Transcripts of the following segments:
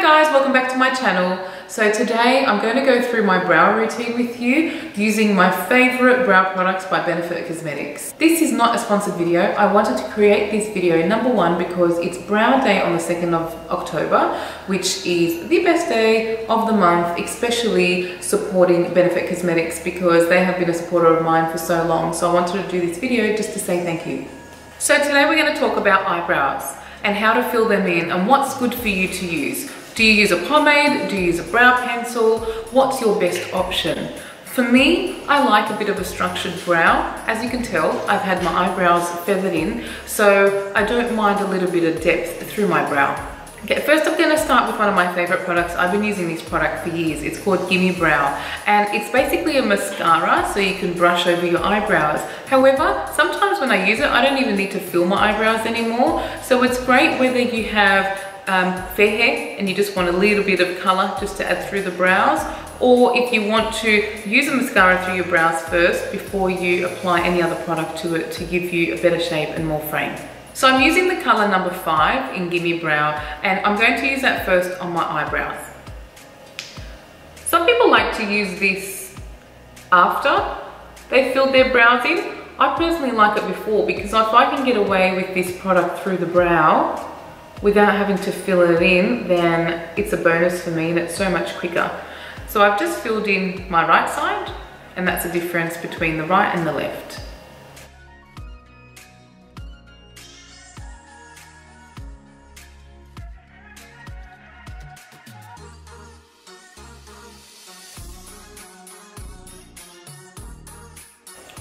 guys, welcome back to my channel. So today I'm going to go through my brow routine with you using my favorite brow products by Benefit Cosmetics. This is not a sponsored video. I wanted to create this video, number one, because it's Brow Day on the 2nd of October, which is the best day of the month, especially supporting Benefit Cosmetics because they have been a supporter of mine for so long. So I wanted to do this video just to say thank you. So today we're going to talk about eyebrows and how to fill them in and what's good for you to use. Do you use a pomade? Do you use a brow pencil? What's your best option? For me, I like a bit of a structured brow. As you can tell, I've had my eyebrows feathered in, so I don't mind a little bit of depth through my brow. Okay, first I'm going to start with one of my favorite products. I've been using this product for years. It's called Gimme Brow, and it's basically a mascara so you can brush over your eyebrows. However, sometimes when I use it, I don't even need to fill my eyebrows anymore. So it's great whether you have fair hair and you just want a little bit of color just to add through the brows, or if you want to use a mascara through your brows first before you apply any other product to it to give you a better shape and more frame. So I'm using the color number 5 in Gimme Brow, and I'm going to use that first on my eyebrows. Some people like to use this after they filled their brows in. I personally like it before because if I can get away with this product through the brow without having to fill it in, then it's a bonus for me and it's so much quicker. So I've just filled in my right side, and that's the difference between the right and the left.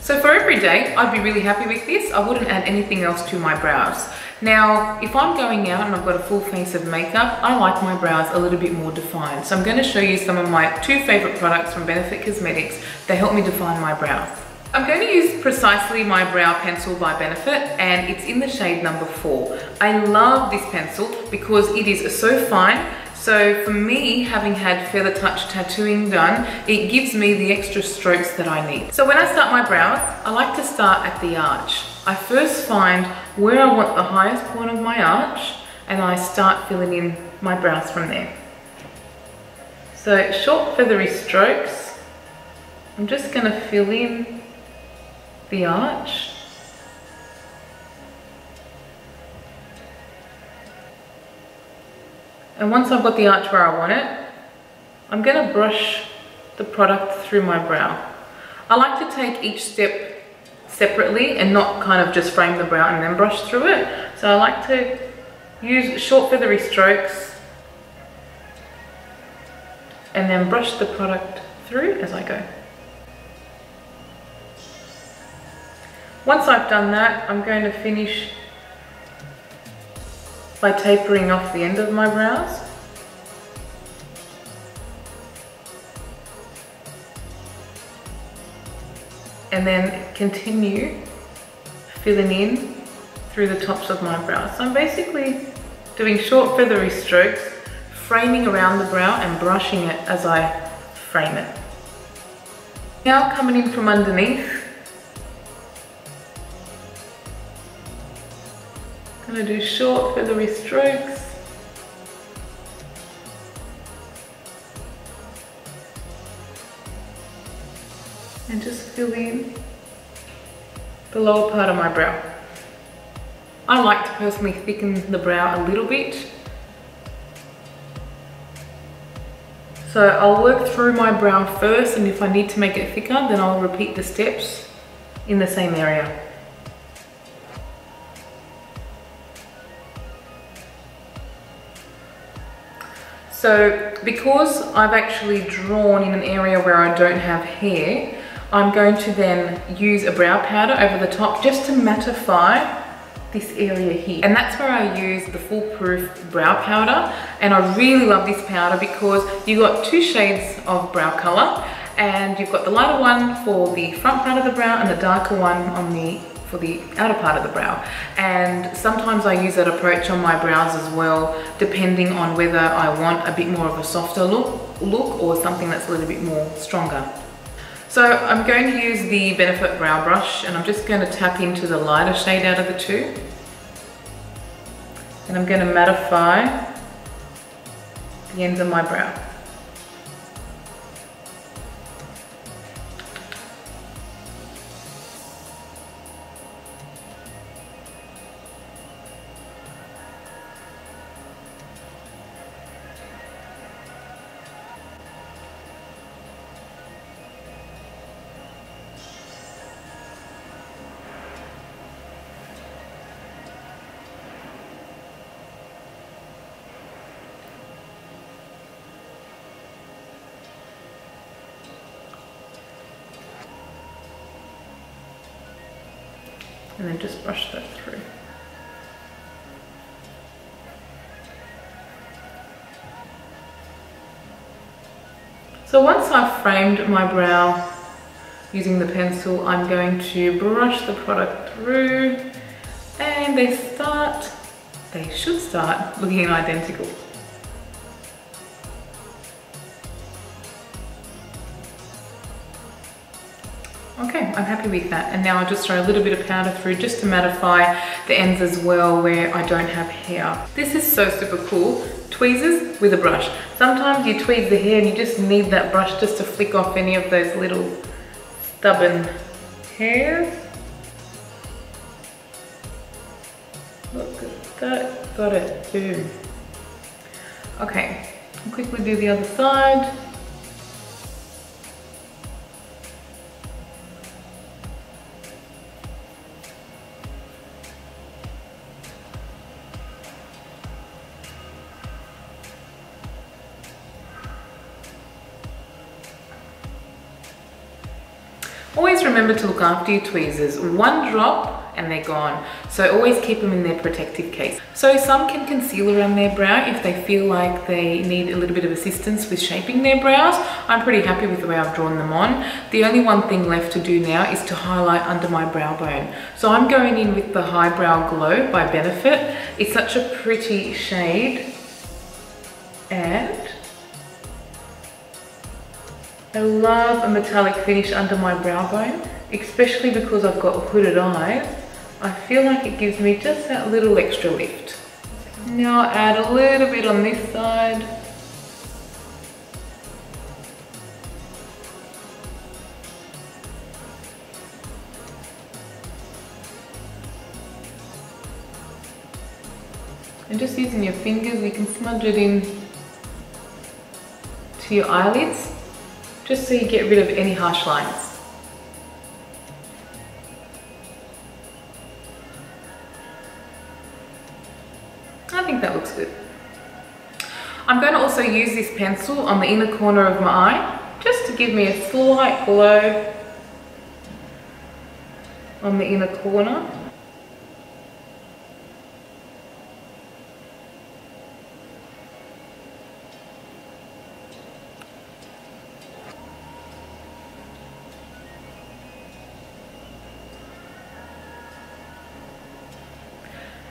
So for every day, I'd be really happy with this. I wouldn't add anything else to my brows. Now, if I'm going out and I've got a full face of makeup, I like my brows a little bit more defined. So I'm going to show you some of my 2 favorite products from Benefit Cosmetics that help me define my brows. I'm going to use precisely my brow pencil by Benefit, and it's in the shade number 4. I love this pencil because it is so fine. So for me, having had Feather Touch tattooing done, it gives me the extra strokes that I need. So when I start my brows, I like to start at the arch. I first find where I want the highest point of my arch, and I start filling in my brows from there. So short feathery strokes. I'm just going to fill in the arch. And once I've got the arch where I want it, I'm going to brush the product through my brow. I like to take each step separately and not kind of just frame the brow and then brush through it. So I like to use short feathery strokes and then brush the product through as I go. Once I've done that, I'm going to finish by tapering off the end of my brows. And then continue filling in through the tops of my brows. So I'm basically doing short feathery strokes, framing around the brow and brushing it as I frame it. Now coming in from underneath, I'm going to do short feathery strokes. And just fill in the lower part of my brow. I like to personally thicken the brow a little bit. So I'll work through my brow first, and if I need to make it thicker, then I'll repeat the steps in the same area. So because I've actually drawn in an area where I don't have hair, I'm going to then use a brow powder over the top just to mattify this area here. And that's where I use the Foolproof brow powder. And I really love this powder because you've got 2 shades of brow color, and you've got the lighter one for the front part of the brow and the darker one for the outer part of the brow. And sometimes I use that approach on my brows as well, depending on whether I want a bit more of a softer look or something that's a little bit more stronger. So I'm going to use the Benefit brow brush, and I'm just going to tap into the lighter shade out of the 2. And I'm going to mattify the ends of my brow. And then just brush that through. So once I've framed my brow using the pencil, I'm going to brush the product through, and they should start looking identical. Okay, I'm happy with that. And now I'll just throw a little bit of powder through just to mattify the ends as well where I don't have hair. This is so super cool. Tweezers with a brush. Sometimes you tweeze the hair and you just need that brush just to flick off any of those little stubborn hairs. Look at that, got it, boom. Okay, I'll quickly do the other side. Always remember to look after your tweezers. One drop and they're gone. So always keep them in their protective case. So some can conceal around their brow if they feel like they need a little bit of assistance with shaping their brows. I'm pretty happy with the way I've drawn them on. The only one thing left to do now is to highlight under my brow bone. So I'm going in with the Eyebrow Glow by Benefit. It's such a pretty shade. And I love a metallic finish under my brow bone, especially because I've got hooded eyes. I feel like it gives me just that little extra lift. Now I'll add a little bit on this side. And just using your fingers, you can smudge it in to your eyelids, just so you get rid of any harsh lines. I think that looks good. I'm going to also use this pencil on the inner corner of my eye, just to give me a slight glow on the inner corner.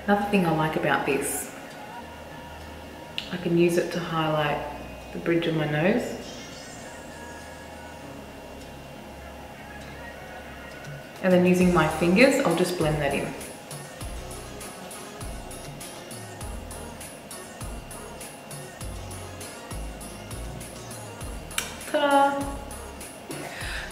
Another thing I like about this, I can use it to highlight the bridge of my nose. And then using my fingers, I'll just blend that in. Ta-da!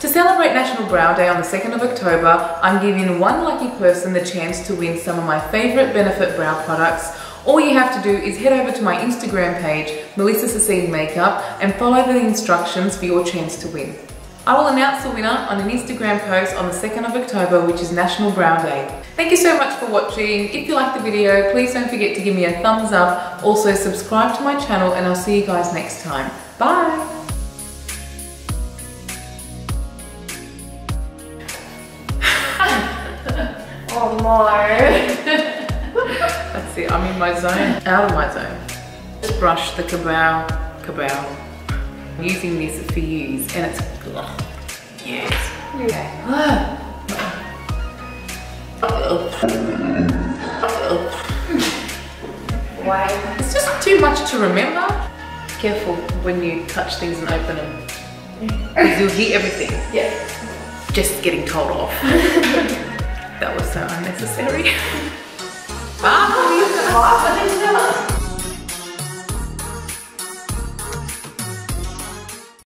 To celebrate National Brow Day on the 2nd of October, I'm giving one lucky person the chance to win some of my favourite Benefit brow products. All you have to do is head over to my Instagram page, Melissa Sassine Makeup, and follow the instructions for your chance to win. I will announce the winner on an Instagram post on the 2nd of October, which is National Brow Day. Thank you so much for watching. If you liked the video, please don't forget to give me a thumbs up. Also subscribe to my channel, and I'll see you guys next time. Bye! Oh no. That's it, I'm in my zone. Out of my zone. Just brush the cabal. I'm using this for use, and it's, yes. Okay. Why? It's just too much to remember. Careful when you touch things and open them, because you'll hear everything. Yeah. Just getting told off. That was so unnecessary. Bye.